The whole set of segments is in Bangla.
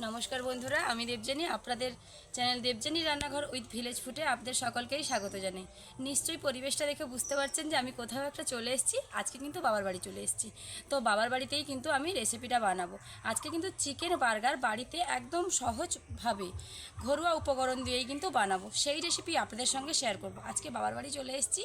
নমস্কার বন্ধুরা, আমি দেবজানি। আপনাদের চ্যানেল দেবজানি রান্নাঘর উইথ ভিলেজ ফুডে আপনাদের সকলকেই স্বাগত জানাই। নিশ্চয়ই পরিবেশটা দেখে বুঝতে পারছেন যে আমি কোথাও একটা চলে এসেছি। আজকে কিন্তু বাবার বাড়ি চলে এসেছি। তো বাবার বাড়িতেই কিন্তু আমি রেসিপিটা বানাবো। আজকে কিন্তু চিকেন বার্গার বাড়িতে একদম সহজভাবে ঘরোয়া উপকরণ দিয়েই কিন্তু বানাবো। সেই রেসিপি আপনাদের সঙ্গে শেয়ার করব। আজকে বাবার বাড়ি চলে এসেছি,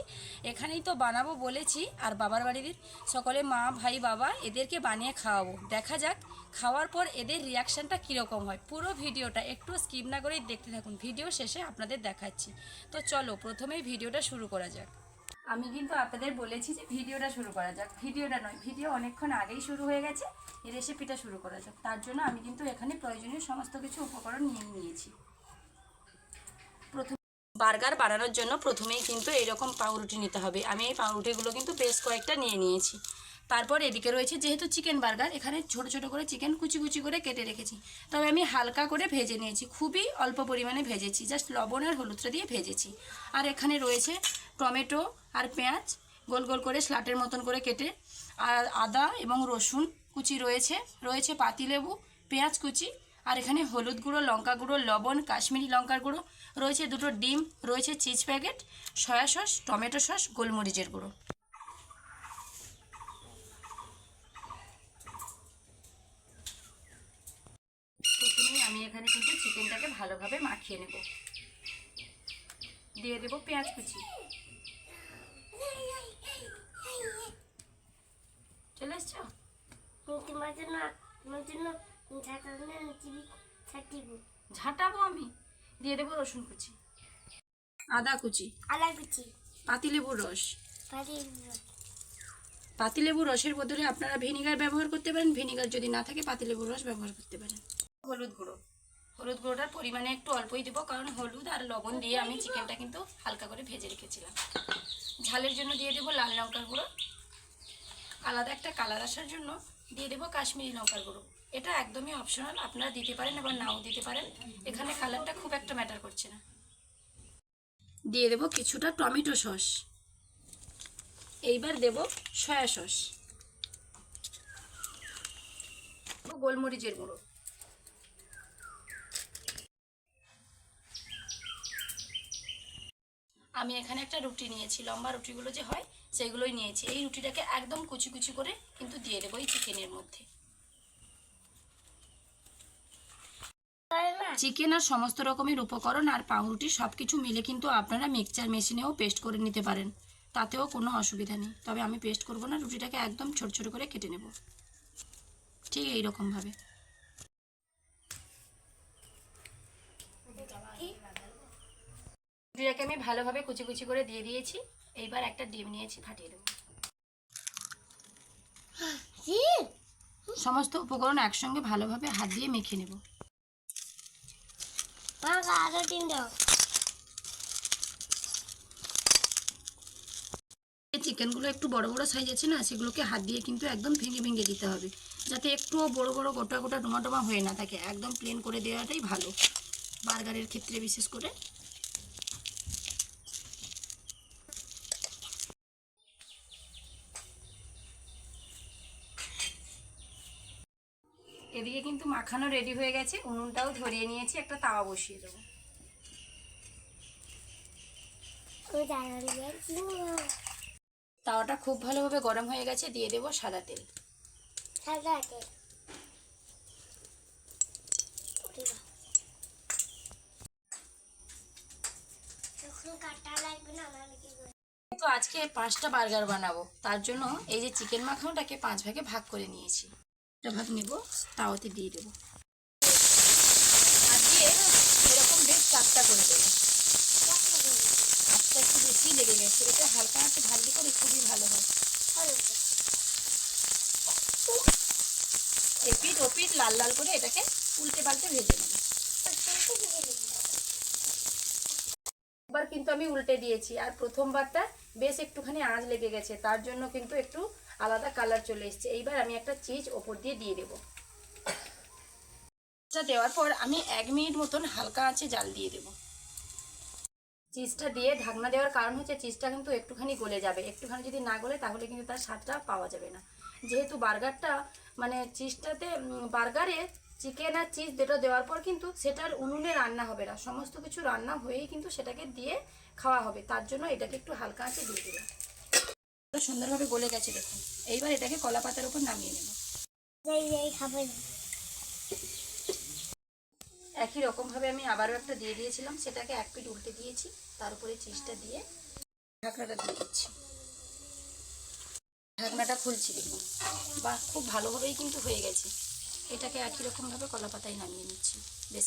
এখানেই তো বানাবো বলেছি। আর বাবার বাড়ির সকলে মা, ভাই, বাবা এদেরকে বানিয়ে খাওয়াবো। দেখা যাক খাওয়ার পর এদের রিয়াকশানটা কীরকম হয়। পুরো ভিডিওটা একটু স্কিপ না করেই দেখতে থাকুন, ভিডিও শেষে আপনাদের দেখাচ্ছি। তো চলো প্রথমেই ভিডিওটা শুরু করা যাক। আমি কিন্তু আপনাদের বলেছি যে ভিডিওটা শুরু করা যাক, ভিডিওটা নয়, ভিডিও অনেকক্ষণ আগেই শুরু হয়ে গেছে। এই রেসিপিটা শুরু করা যাক। তার জন্য আমি কিন্তু এখানে প্রয়োজনীয় সমস্ত কিছু উপকরণ নিয়ে নিয়েছি। প্রথম বার্গার বানানোর জন্য প্রথমেই কিন্তু এইরকম পাউরুটি নিতে হবে। আমি এই পাউরুটিগুলো কিন্তু বেশ কয়েকটা নিয়ে নিয়েছি। তারপর এদিকে রয়েছে, যেহেতু চিকেন বার্গার, এখানে ছোট ছোট করে চিকেন কুচি কুচি করে কেটে রেখেছি। তবে আমি হালকা করে ভেজে নিয়েছি, খুবই অল্প পরিমাণে ভেজেছি, জাস্ট লবণ আর হলুদটা দিয়ে ভেজেছি। আর এখানে রয়েছে টমেটো আর পেঁয়াজ গোল গোল করে স্লাটের মতন করে কেটে, আর আদা এবং রসুন কুচি রয়েছে, রয়েছে পাতিলেবু, পেঁয়াজ কুচি, আর এখানে হলুদ গুঁড়ো, লঙ্কা গুঁড়ো, লবণ, কাশ্মীরি লঙ্কার গুঁড়ো, রয়েছে দুটো ডিম, রয়েছে cheese packet, soya sauce, tomato sauce, গোলমরিচের গুঁড়ো। প্রথমেই আমি এখানে কিন্তু চিকেনটাকে ভালোভাবে মাখিয়ে নেব। দিয়ে দেব পেঁয়াজ কুচি। চলে এসছো? ঝাঁটাবো আমি। দিয়ে দেবো রসুন কুচি, আদা কুচি, পাতিলেবুর রস। পাতিলেবুর রসের বদলে আপনারা ভিনিগার ব্যবহার করতে পারেন, ভিনিগার যদি না থাকে পাতিলেবুর রস ব্যবহার করতে পারেন। হলুদ গুঁড়ো, হলুদ গুঁড়োটার পরিমাণে একটু অল্পই দেবো, কারণ হলুদ আর লবণ দিয়ে আমি চিকেনটা কিন্তু হালকা করে ভেজে রেখেছিলাম। ঝালের জন্য দিয়ে দেবো লাল লঙ্কার গুঁড়ো। আলাদা একটা কালার আসার জন্য দিয়ে দেবো কাশ্মীরি লঙ্কার গুঁড়ো। এটা একদমই অপশনাল, আপনারা দিতে পারেন আবার নাও দিতে পারেন, এখানে কালারটা খুব একটা ম্যাটার করছে না। দিয়ে দেবো কিছুটা টমেটো সস। এইবার দেব সয়া সস, গোলমরিচের গুঁড়ো। আমি এখানে একটা রুটি নিয়েছি, লম্বা রুটিগুলো যে হয় সেগুলোই নিয়েছি। এই রুটিটাকে একদম কুচি কুচি করে কিন্তু দিয়ে দেবো এই চিকেনের মধ্যে। চিকেন আর সমস্ত রকমের উপকরণ আর পাউরুটি সব কিছু মিলে কিন্তু আপনারা মিক্সচার মেশিনেও পেস্ট করে নিতে পারেন, তাতেও কোনো অসুবিধা নেই। তবে আমি পেস্ট করব না, রুটিটাকে একদম ছোট ছোট করে কেটে নেব, ঠিক এইরকমভাবে। রুটিটাকে আমি ভালোভাবে কুচি কুচি করে দিয়ে দিয়েছি। এইবার একটা ডিম নিয়েছি, ফাটিয়ে দেবো। সমস্ত উপকরণ একসঙ্গে ভালোভাবে হাত দিয়ে মেখে নেব। চিকেনগুলো একটু বড় বড় সাইজ আছে না, সেগুলোকে হাত দিয়ে কিন্তু একদম ভেঙে ভেঙে দিতে হবে, যাতে একটুও বড় বড় গোটা গোটা ডোমা ডোমা হয়ে না থাকে। একদম প্লেন করে দেওয়াটাই ভালো বার্গারের ক্ষেত্রে বিশেষ করে। এদিকে কিন্তু মাখানো রেডি হয়ে গেছে, উনুনটাও ধরিয়ে নিয়েছি, একটা তাওয়া বসিয়ে দেবো। তাওয়াটা খুব ভালোভাবে গরম হয়ে গেছে, দিয়ে দেবো সাদা তেল। তো আজকে 5টা বার্গার বানাবো, তার জন্য এই যে চিকেন মাখানোটাকে 5 ভাগে ভাগ করে নিয়েছি। একটা ভাগ নেব, তাওয়াতে দিয়ে দেবো, আর দিয়ে এরকম বেশ চারটা করে দেবো। আজটা একটু বেশি লেগে গেছে, এটা হালকা হাতে ভাজলে করে খুবই ভালো হয়। এপিট ওপিট লাল লাল করে এটাকে উল্টে পাল্টে ভেজে নেব। এবার কিন্তু আমি উল্টে দিয়েছি, আর প্রথমবারটা বেশ একটুখানি আঁচ লেগে গেছে, তার জন্য কিন্তু একটু আলাদা কালার চলে এসেছে। এইবার আমি একটা চিজ ওপর দিয়ে দেবো। দেওয়ার পর আমি 1 মিনিট মতন হালকা আঁচে জাল দিয়ে দেবো। চিজটা দিয়ে ঢাকনা দেওয়ার কারণ হচ্ছে চিজটা কিন্তু একটুখানি গলে যাবে, একটুখানি যদি না গলে তাহলে কিন্তু তার স্বাদটা পাওয়া যাবে না। যেহেতু বার্গারটা মানে চিজটাতে বার্গারে চিকেন আর চিজ দুটো দেওয়ার পর কিন্তু সেটার উনুনে রান্না হবে না, সমস্ত কিছু রান্না হয়েই কিন্তু সেটাকে দিয়ে খাওয়া হবে। তার জন্য এটাকে একটু হালকা আঁচে দিয়ে দিলাম। সুন্দরভাবে গলে গেছে দেখুন। এইবার এটাকে কলা পাতার উপর নামিয়ে নেব। একই রকমভাবে আমি আবারও একটা দিয়ে দিয়েছিলাম, সেটাকে এক পিঠ উল্টে দিয়েছি, তার উপরে চিজটা দিয়ে ঢাকনাটা দিয়ে দিচ্ছি। ঢাকনাটা খুলছি দেখুন, বাহ খুব ভালোভাবেই কিন্তু হয়ে গেছে। এটাকে একই রকমভাবে কলা পাতায় নামিয়ে নিচ্ছি। বেশ,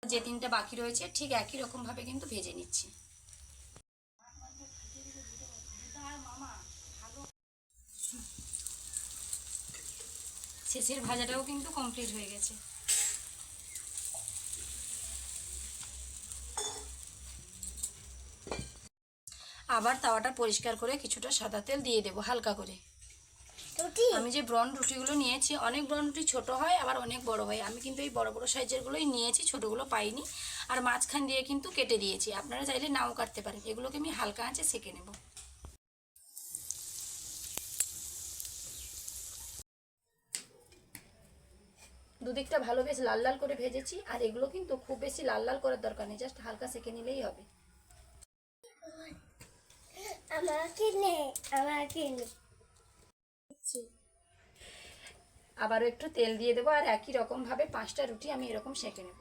যে তিনটা বাকি রয়েছে ঠিক একই রকমভাবে কিন্তু ভেজে নিচ্ছি। শেষের ভাজাটাও কিন্তু কমপ্লিট হয়ে গেছে। আবার তাওয়াটা পরিষ্কার করে কিছুটা সাদা তেল দিয়ে দেবো হালকা করে। আমি যে ব্রন রুটিগুলো নিয়েছি, অনেক ব্রন রুটি ছোট হয় আবার অনেক বড় হয়, আমি কিন্তু এই বড় বড় সাইজেরগুলোই নিয়েছি, ছোটগুলো পাইনি। আর মাঝখান দিয়ে কিন্তু কেটে দিয়েছি, আপনারা চাইলে নাও কাটতে পারেন। এগুলোকে আমি হালকা আঁচে সেঁকে নেব। দুদিকটা ভালো বেশ লাল লাল করে ভেজেছি। আর এগুলো কিন্তু খুব বেশি লাল লাল করার দরকার নেই, জাস্ট হালকা সেঁকে নিলেই হবে। আবারও একটু তেল দিয়ে দেবো আর একই রকম ভাবে 5টা রুটি আমি এরকম সেঁকে নেব।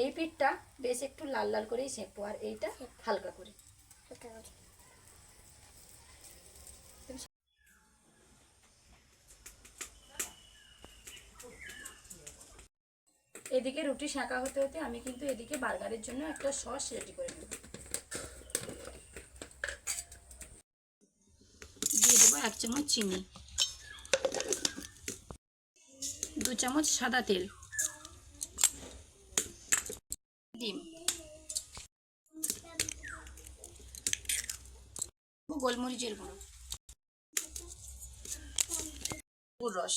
এই পিঠটা বেশ একটু লাল লাল করেই সেঁকবো, আর এইটা হালকা করে। এদিকে রুটি সেঁকা হতে হতে আমি কিন্তু এদিকে বার্গারের জন্য একটা সস রেডি করে নেব। দিয়ে দেবো 1 চামচ চিনি, 2 চামচ সাদা তেল, ডিম, গোলমরিচের গুঁড়ো, রস।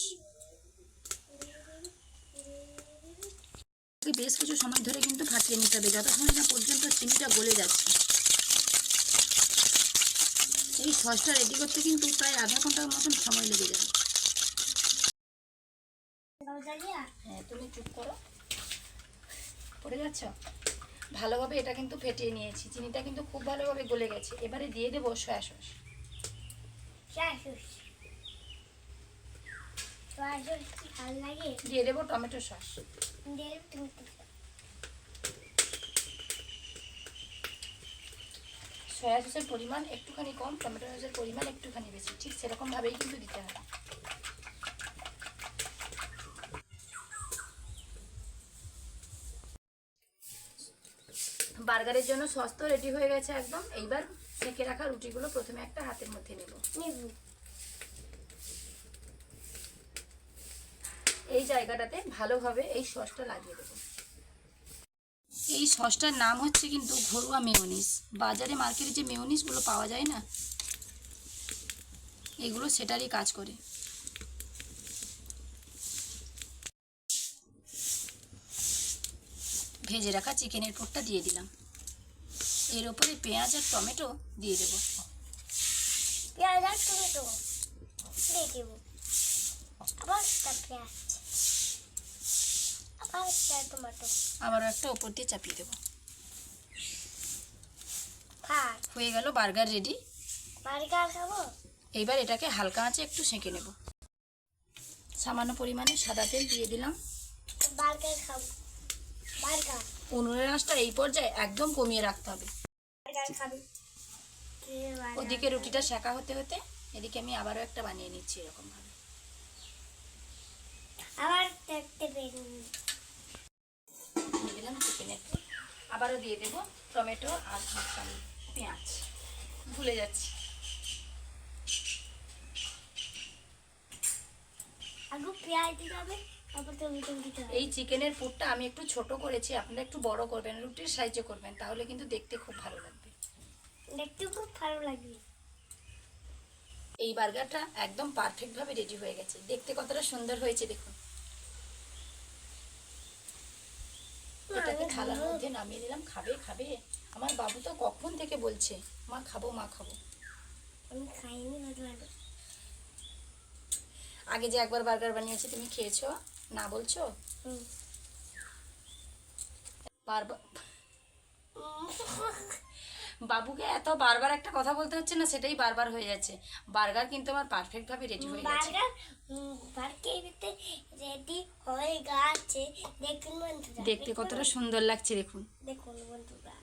বেশ কিছু সময় ধরে কিন্তু ফাটিয়ে নিতে হবে, যতক্ষণ না পর্যন্ত চিনিটা গলে যাচ্ছে। এই সসটা রেডি করতে কিন্তু প্রায় আধা ঘন্টার মতন সময় লেগে যাবে। হ্যাঁ, তুমি চুপ করো, পড়ে যাচ্ছ। ভালোভাবে এটা কিন্তু ফেটিয়ে নিয়েছি, চিনিটা কিন্তু খুব ভালোভাবে গলে গেছে। এবারে দিয়ে দেবো সয়া সস, দিয়ে দেবো টমেটো সস, সয়া সসের পরিমাণ একটুখানি কম, টমেটো সসের পরিমাণ একটুখানি বেশি, ঠিক সেরকমভাবেই কিন্তু দিতে হবে। বার্গারের জন্য সস তো রেডি হয়ে গেছে একদম। এইবার সেঁকে রাখা রুটিগুলো প্রথমে একটা হাতের মধ্যে নেব। এই জায়গাটাতে ভালোভাবে এই সসটা লাগিয়ে দেবো। এই সসটার নাম হচ্ছে কিন্তু ঘরোয়া মেয়োনিজ। বাজারে মার্কেটে যে মেয়োনিজগুলো পাওয়া যায় না, এগুলো সেটারই কাজ করে। ভেজে রাখা চিকেনের পুরটা দিয়ে দিলাম, এর উপরে পেঁয়াজ আর টমেটো দিয়ে দেবো। পেঁয়াজ আর টমেটো দিয়ে দেবো, আবার একটা পেঁয়াজ, আবার একটা টমেটো, আবারও একটা উপর দিয়ে চাপিয়ে দেবো। হয়ে গেল বার্গার রেডি। বার্গার খাবো। এইবার এটাকে হালকা আঁচে একটু সেঁকে নেব। সামান্য পরিমাণে সাদা তেল দিয়ে দিলাম। বার্গার খাবো, বার্গার। উনুনের আঁচটা এই পর্যায়ে একদম কমিয়ে রাখতে হবে। বার্গার খাবি। ওদিকে রুটিটা সেঁকা হতে হতে এদিকে আমি আবারও একটা বানিয়ে নিচ্ছি এরকম ভাবে। আবার দেখতে পেয়ে দিয়ে দিলাম চিকেনের পুর, আবারও দিয়ে দেবো টমেটো আর পেঁয়াজ, ভুলে যাচ্ছি। আগে পেঁয়াজ দিতে হবে, তারপর টমেটো দিতে হবে। এই চিকেনের পুরটা আমি একটু ছোট করেছি, আপনারা একটু বড় করবেন, রুটির সাইজে করবেন, তাহলে কিন্তু দেখতে খুব ভালো লাগবে। দেখতে খুব ভালো লাগবে। এই বার্গারটা একদম পারফেক্টভাবে রেডি হয়ে গেছে, দেখতে কতটা সুন্দর হয়েছে দেখুন। এটাকে থালার মধ্যে নামিয়ে নিলাম। খাবে খাবে, আমার বাবু তো কখন থেকে বলছে মা খাবো মা খাবো। আমি খাইনি হতে পারবে। আগে যে একবার বার্গার বানিয়েছি তুমি খেয়েছো না বলছো? হুম। বারবার বাবুকে এত বারবার একটা কথা বলতে হচ্ছে না, সেটাই বারবার হয়ে যাচ্ছে। বার্গার কিন্তু আমার পারফেক্ট ভাবে রেডি হয়ে গেছে। বার্গার বার্গার রেডি হয়ে গেছে। দেখুন বন্ধুরা, দেখতে কতটা সুন্দর লাগছে দেখুন। দেখুন বন্ধুরা,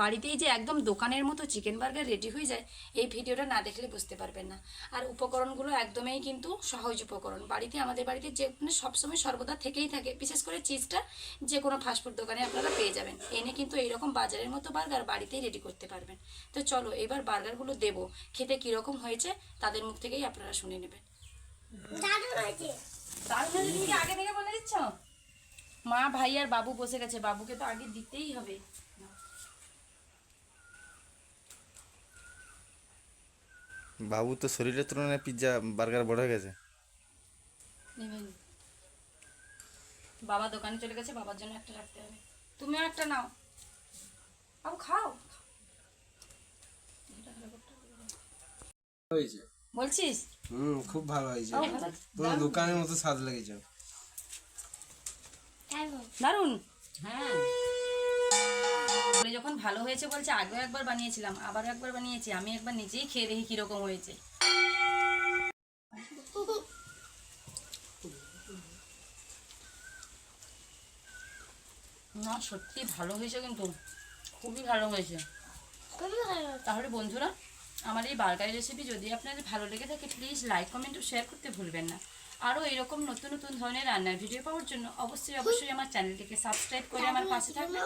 বাড়িতেই যে একদম দোকানের মতো চিকেন বার্গার রেডি হয়ে যায়, এই ভিডিওটা না দেখলে বুঝতে পারবেন না। আর উপকরণগুলো একদমই কিন্তু সহজ উপকরণ, বাড়িতে আমাদের বাড়িতে যে মানে সবসময় সর্বদা থেকেই থাকে। বিশেষ করে চিজটা যে কোনো ফাস্টফুড দোকানে আপনারা পেয়ে যাবেন, এনে কিন্তু এইরকম বাজারের মতো বার্গার বাড়িতেই রেডি করতে পারবেন। তো চলো এবার বার্গারগুলো দেবো, খেতে কীরকম হয়েছে তাদের মুখ থেকেই আপনারা শুনে নেবেন। দারুণ হয়েছে। দারুণ হয়েছে, তুমি কি আগে থেকে বলে দিচ্ছ? মা ভাই আর বাবু বসে গেছে, বাবুকে তো আগে দিতেই হবে। বাবু তো শরীরের তুলনায় পিৎজা বার্গার বড় হয়ে গেছে। নেবেন? বাবা দোকানে চলে গেছে, বাবার জন্য একটা রাখতে হবে। তুমিও একটা নাও, বাবু খাও। হয়েছে। বলছিস? খুব ভালো হয়েছে, তাও ভালো? পুরো দোকানের মতো স্বাদ লেগেছে। দারুণ। হ্যাঁ, বলে যখন ভালো হয়েছে বলছে, আগেও একবার বানিয়েছিলাম, আবারও একবার বানিয়েছি, আমি একবার নিজেই খেয়ে দেখি কিরকম হয়েছে। না সত্যি ভালো হয়েছে, কিন্তু খুবই ভালো হয়েছে। খুবই ভালো। তাহলে বন্ধুরা, আমার এই বার্গার রেসিপি যদি আপনাদের ভালো লেগে থাকে, প্লিজ লাইক কমেন্ট ও শেয়ার করতে ভুলবেন না। আরও এরকম নতুন নতুন ধরনের রান্নার ভিডিও পাওয়ার জন্য অবশ্যই আমার চ্যানেলটিকে সাবস্ক্রাইব করে আমার পাশে থাকবেন,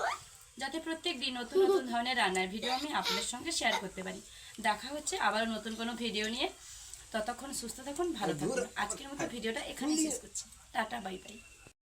যাতে প্রত্যেক দিন নতুন নতুন ধরনের রান্নার ভিডিও আমি আপনাদের সঙ্গে শেয়ার করতে পারি। দেখা হচ্ছে আবার নতুন কোনো ভিডিও নিয়ে। ততক্ষণ সুস্থ থাকুন, ভালো থাকুন। আজকের মতো ভিডিওটা এখানেই শেষ করছি। Tata, bye bye.